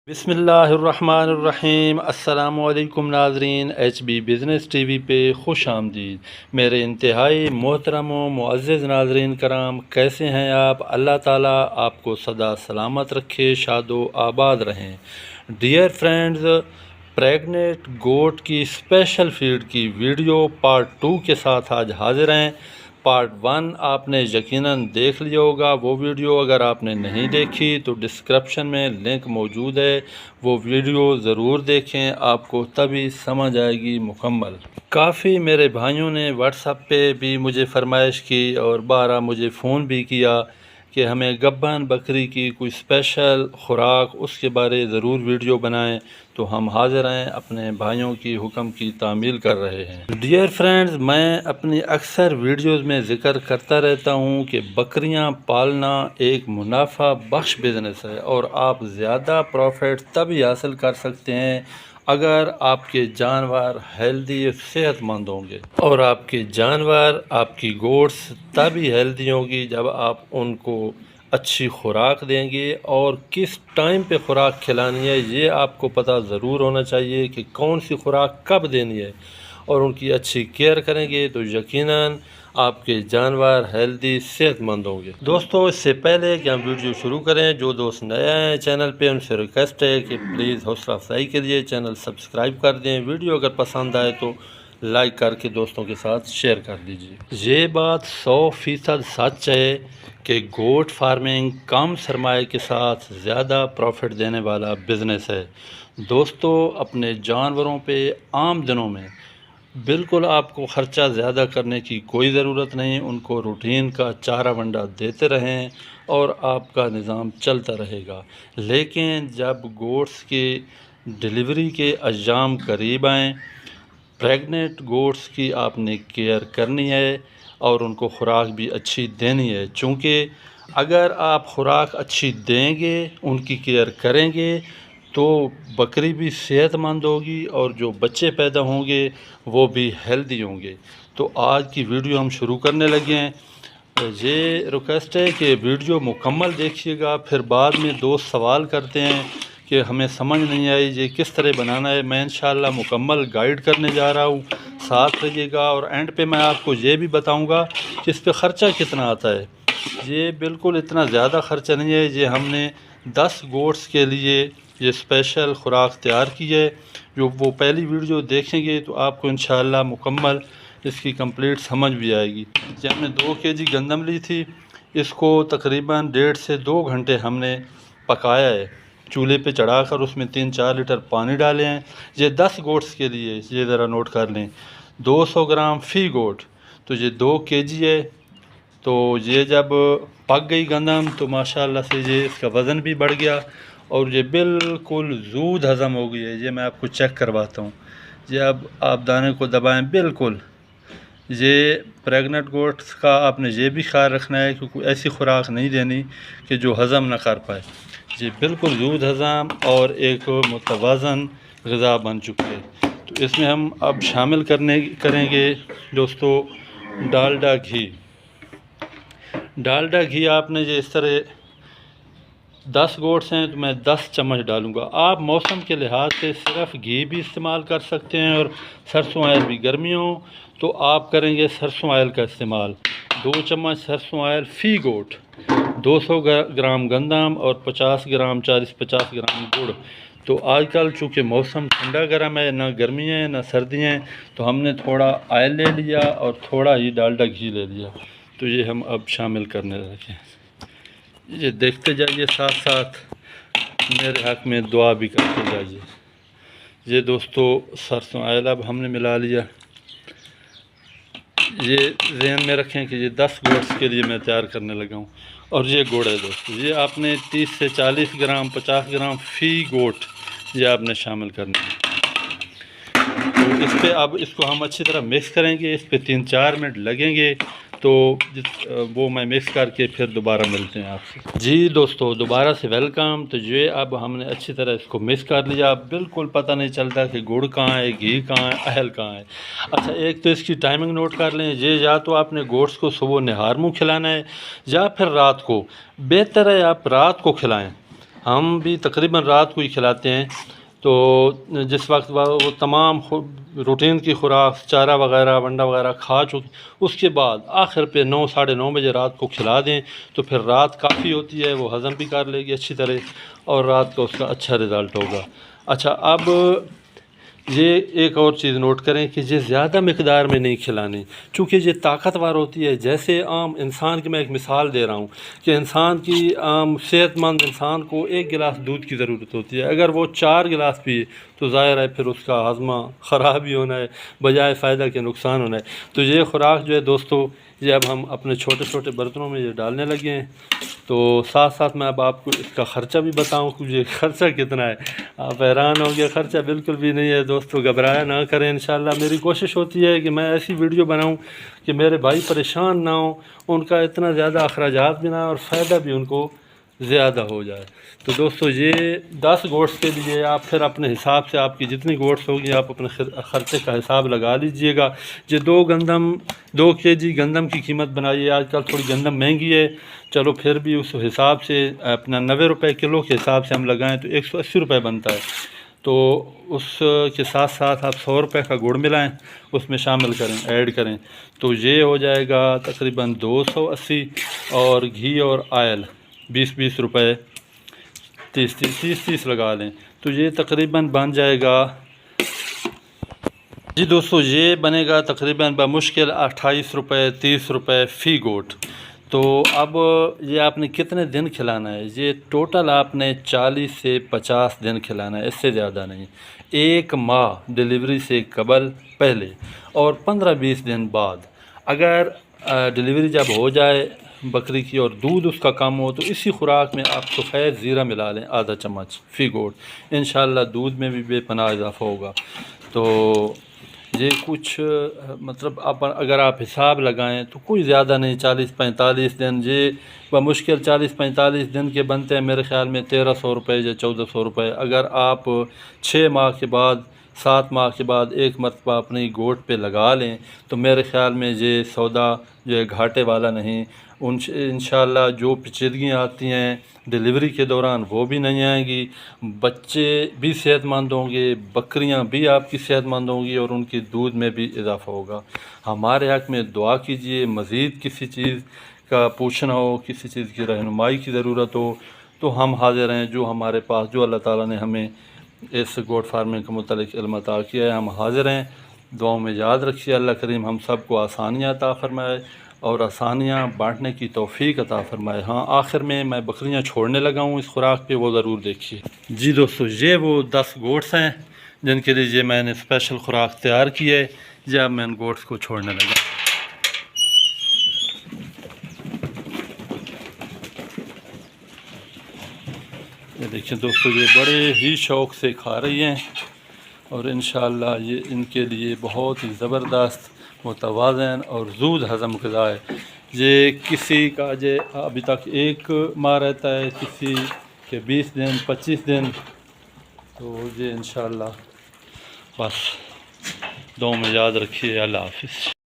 بسم اللہ الرحمن الرحیم۔ السلام علیکم ناظرین، H B business T V پہ خوش آمدید۔ میرے انتہائی محترم و معزز ناظرین کرام، کیسے ہیں آپ؟ اللہ تعالیٰ آپ کو سدا سلامت رکھے، شاد و آباد رہیں۔ ڈیئر فرینڈز، پریگننٹ گوٹ کی اسپیشل فیڈ کی ویڈیو پارٹ 2 کے ساتھ آج حاضر ہیں۔ پارٹ 1 آپ نے یقیناً دیکھ لیا ہوگا، وہ ویڈیو اگر آپ نے نہیں دیکھی تو ڈسکرپشن میں لنک موجود ہے، وہ ویڈیو ضرور دیکھیں، آپ کو تبھی سمجھ آئے گی مکمل۔ کافی میرے بھائیوں نے واٹس ایپ پہ بھی مجھے فرمائش کی اور بارہ مجھے فون بھی کیا کہ ہمیں گبن بکری کی کوئی اسپیشل خوراک اس کے بارے ضرور ویڈیو بنائیں، تو ہم حاضر ہیں، اپنے بھائیوں کی حکم کی تعمیل کر رہے ہیں۔ ڈیئر فرینڈز، میں اپنی اکثر ویڈیوز میں ذکر کرتا رہتا ہوں کہ بکریاں پالنا ایک منافع بخش بزنس ہے، اور آپ زیادہ پروفٹ تبھی حاصل کر سکتے ہیں اگر آپ کے جانور ہیلدی صحت مند ہوں گے، اور آپ کے جانور، آپ کی گوٹس تبھی ہیلدی ہوں گی جب آپ ان کو اچھی خوراک دیں گے، اور کس ٹائم پہ خوراک کھلانی ہے یہ آپ کو پتہ ضرور ہونا چاہیے کہ کون سی خوراک کب دینی ہے، اور ان کی اچھی کیئر کریں گے تو یقیناً آپ کے جانور ہیلدی صحت مند ہوں گے۔ دوستو، اس سے پہلے کہ ہم ویڈیو شروع کریں، جو دوست نئے ہیں چینل پہ ان سے ریکویسٹ ہے کہ پلیز حوصلہ افزائی کے لیے چینل سبسکرائب کر دیں، ویڈیو اگر پسند آئے تو لائک کر کے دوستوں کے ساتھ شیئر کر دیجیے۔ یہ بات 100% سچ ہے کہ گوٹ فارمنگ کم سرمایہ کے ساتھ زیادہ پروفٹ دینے والا بزنس ہے۔ دوستو، اپنے جانوروں پہ عام دنوں میں بالکل آپ کو خرچہ زیادہ کرنے کی کوئی ضرورت نہیں، ان کو روٹین کا چارہ ونڈا دیتے رہیں اور آپ کا نظام چلتا رہے گا۔ لیکن جب گوٹس کی ڈلیوری کے ایام قریب آئیں، پریگننٹ گوٹس کی آپ نے کیئر کرنی ہے اور ان کو خوراک بھی اچھی دینی ہے، چونکہ اگر آپ خوراک اچھی دیں گے، ان کی کیئر کریں گے تو بکری بھی صحت مند ہوگی اور جو بچے پیدا ہوں گے وہ بھی ہیلدی ہوں گے۔ تو آج کی ویڈیو ہم شروع کرنے لگے ہیں۔ یہ ریکویسٹ ہے کہ ویڈیو مکمل دیکھیے گا، پھر بعد میں دوست سوال کرتے ہیں کہ ہمیں سمجھ نہیں آئی یہ کس طرح بنانا ہے، میں انشاءاللہ مکمل گائیڈ کرنے جا رہا ہوں، ساتھ رہیے گا، اور اینڈ پہ میں آپ کو یہ بھی بتاؤں گا کہ اس پہ خرچہ کتنا آتا ہے۔ یہ بالکل اتنا زیادہ خرچہ نہیں ہے، یہ ہم نے 10 گوٹس کے لیے یہ اسپیشل خوراک تیار کی ہے، جو وہ پہلی ویڈیو دیکھیں گے تو آپ کو انشاءاللہ مکمل اس کی کمپلیٹ سمجھ بھی آئے گی۔ یہ ہم نے 2 kg گندم لی تھی، اس کو تقریباً 1.5 سے 2 گھنٹے ہم نے پکایا ہے، چولہے پہ چڑھا کر اس میں 3-4 لیٹر پانی ڈالے ہیں۔ یہ 10 گوٹس کے لیے، یہ ذرا نوٹ کر لیں، 200 گرام فی گوٹ، تو یہ 2 kg ہے۔ تو یہ جب پک گئی گندم تو ماشاءاللہ سے یہ اس کا وزن بھی بڑھ گیا اور یہ بالکل زود ہضم ہو گئی ہے۔ یہ میں آپ کو چیک کرواتا ہوں، یہ اب آپ دانے کو دبائیں، بالکل یہ پریگننٹ گوٹس کا آپ نے یہ بھی خیال رکھنا ہے کہ کوئی ایسی خوراک نہیں دینی کہ جو ہضم نہ کر پائے۔ یہ بالکل زود ہضم اور ایک متوازن غذا بن چکی ہے۔ تو اس میں ہم اب شامل کریں گے دوستو ڈالڈا گھی۔ ڈالڈا گھی آپ نے یہ اس طرح 10 گوٹس ہیں تو میں 10 چمچ ڈالوں گا۔ آپ موسم کے لحاظ سے صرف گھی بھی استعمال کر سکتے ہیں، اور سرسوں آئل بھی، گرمیوں تو آپ کریں گے سرسوں آئل کا استعمال۔ 2 چمچ سرسوں آئل فی گوٹ، 200 گرام گندم اور 50 گرام 40-50 گرام گڑ۔ تو آج کل چونکہ موسم ٹھنڈا گرم ہے، نہ گرمی ہے نہ سردی ہیں، تو ہم نے تھوڑا آئل لے لیا اور تھوڑا ہی ڈالڈا گھی لے لیا، تو یہ ہم اب شامل کرنے لگے ہیں۔ یہ دیکھتے جائیے، ساتھ ساتھ میرے حق میں دعا بھی کرتے جائیے۔ یہ دوستو سرسوں آئل اب ہم نے ملا لیا۔ یہ ذہن میں رکھیں کہ یہ 10 گوٹس کے لیے میں تیار کرنے لگا ہوں، اور یہ گڑ ہے دوستو، یہ آپ نے 30 سے 40 گرام 50 گرام فی گوٹ یہ آپ نے شامل کرنا ہے۔ تو اس پہ اب اس کو ہم اچھی طرح مکس کریں گے، اس پہ 3-4 منٹ لگیں گے، تو وہ میں مکس کر کے پھر دوبارہ ملتے ہیں آپ سے۔ جی دوستو، دوبارہ سے ویلکم۔ تو یہ اب ہم نے اچھی طرح اس کو مکس کر لیا، بالکل پتہ نہیں چلتا کہ گڑ کہاں ہے، گھی کہاں ہے، اہل کہاں ہے۔ اچھا، ایک تو اس کی ٹائمنگ نوٹ کر لیں، یہ یا تو آپ نے گوٹس کو صبح نہار منہ کھلانا ہے یا پھر رات کو، بہتر ہے آپ رات کو کھلائیں۔ ہم بھی تقریباً رات کو ہی کھلاتے ہیں، تو جس وقت وہ تمام روٹین کی خوراک چارہ وغیرہ ونڈا وغیرہ کھا چکے، اس کے بعد آخر پہ 9 ساڑھے 9 بجے رات کو کھلا دیں تو پھر رات کافی ہوتی ہے، وہ ہضم بھی کر لے گی اچھی طرح اور رات کو اس کا اچھا رزلٹ ہوگا۔ اچھا، اب یہ ایک اور چیز نوٹ کریں کہ یہ زیادہ مقدار میں نہیں کھلانی، چونکہ یہ طاقتور ہوتی ہے۔ جیسے عام انسان کی میں ایک مثال دے رہا ہوں کہ انسان کی عام صحت مند انسان کو 1 گلاس دودھ کی ضرورت ہوتی ہے، اگر وہ 4 گلاس پیے تو ظاہر ہے پھر اس کا ہضمہ خراب ہی ہونا ہے، بجائے فائدہ کے نقصان ہونا ہے۔ تو یہ خوراک جو ہے دوستو، یہ اب ہم اپنے چھوٹے چھوٹے برتنوں میں یہ ڈالنے لگے ہیں۔ تو ساتھ ساتھ میں اب آپ کو اس کا خرچہ بھی بتاؤں کہ یہ خرچہ کتنا ہے۔ آپ حیران ہوں گے، خرچہ بالکل بھی نہیں ہے دوستو، گھبرایا نہ کریں۔ انشاءاللہ میری کوشش ہوتی ہے کہ میں ایسی ویڈیو بناؤں کہ میرے بھائی پریشان نہ ہوں، ان کا اتنا زیادہ اخراجات بھی نہ اور فائدہ بھی ان کو زیادہ ہو جائے۔ تو دوستو یہ 10 گوشت کے لیے آپ پھر اپنے حساب سے، آپ کی جتنی گوشت ہوگی آپ اپنے خرچے کا حساب لگا لیجئے گا۔ یہ 2 kg گندم کی قیمت بنائیے، آج کل تھوڑی گندم مہنگی ہے، چلو پھر بھی اس حساب سے اپنا 90 روپے کلو کے حساب سے ہم لگائیں تو 180 روپے بنتا ہے۔ تو اس کے ساتھ ساتھ آپ 100 روپے کا گڑ ملائیں، اس میں شامل کریں، ایڈ کریں، تو یہ ہو جائے گا تقریباً 280، اور گھی اور آئل 20 روپے، 30 لگا لیں، تو یہ تقریباً بن جائے گا۔ جی دوستو، یہ بنے گا تقریباً بمشکل 28 روپے 30 روپے فی گوٹ۔ تو اب یہ آپ نے کتنے دن کھلانا ہے؟ یہ ٹوٹل آپ نے 40 سے 50 دن کھلانا ہے، اس سے زیادہ نہیں۔ 1 ماہ ڈیلیوری سے قبل پہلے اور 15-20 دن بعد، اگر ڈیلیوری جب ہو جائے بکری کی اور دودھ اس کا کم ہو تو اسی خوراک میں آپ سفید زیرہ ملا لیں آدھا چمچ فی گوٹ، انشاءاللہ دودھ میں بھی بے پناہ اضافہ ہوگا۔ تو یہ کچھ مطلب اگر آپ حساب لگائیں تو کوئی زیادہ نہیں، 40-45 دن، یہ بمشکل 40-45 دن کے بنتے ہیں میرے خیال میں 1300 روپے یا 1400 روپے۔ اگر آپ 6 ماہ کے بعد 7 ماہ کے بعد ایک مرتبہ اپنی گوٹ پہ لگا لیں تو میرے خیال میں یہ سودا جو ہے گھاٹے والا نہیں۔ انشاءاللہ جو پیچیدگیاں آتی ہیں ڈیلیوری کے دوران وہ بھی نہیں آئیں گی، بچے بھی صحت مند ہوں گے، بکریاں بھی آپ کی صحت مند ہوں گی اور ان کی دودھ میں بھی اضافہ ہوگا۔ ہمارے حق میں دعا کیجئے، مزید کسی چیز کا پوچھنا ہو، کسی چیز کی رہنمائی کی ضرورت ہو تو ہم حاضر ہیں، جو ہمارے پاس، جو اللہ تعالیٰ نے ہمیں اس گوٹ فارمنگ کے متعلق علم عطا کیا ہے، ہم حاضر ہیں۔ دعاؤں میں یاد رکھیے، اللہ کریم ہم سب کو آسانیاں عطا فرمائے اور آسانیاں بانٹنے کی توفیق عطا فرمائے۔ ہاں، آخر میں بکریاں چھوڑنے لگا ہوں اس خوراک پہ، وہ ضرور دیکھیے۔ جی دوستو، یہ وہ 10 گوٹس ہیں جن کے لیے میں نے اسپیشل خوراک تیار کی ہے، جب میں ان گوٹس کو چھوڑنے لگا۔ یہ دیکھیں دوستو، یہ بڑے ہی شوق سے کھا رہی ہیں اور انشاءاللہ یہ ان کے لیے بہت ہی زبردست، متوازن اور زود ہضم غذا ہے۔ یہ کسی کا ابھی تک 1 ماہ رہتا ہے، کسی کے 20 دن 25 دن، تو یہ انشاءاللہ بس دعاؤں میں یاد رکھیے۔ اللہ حافظ۔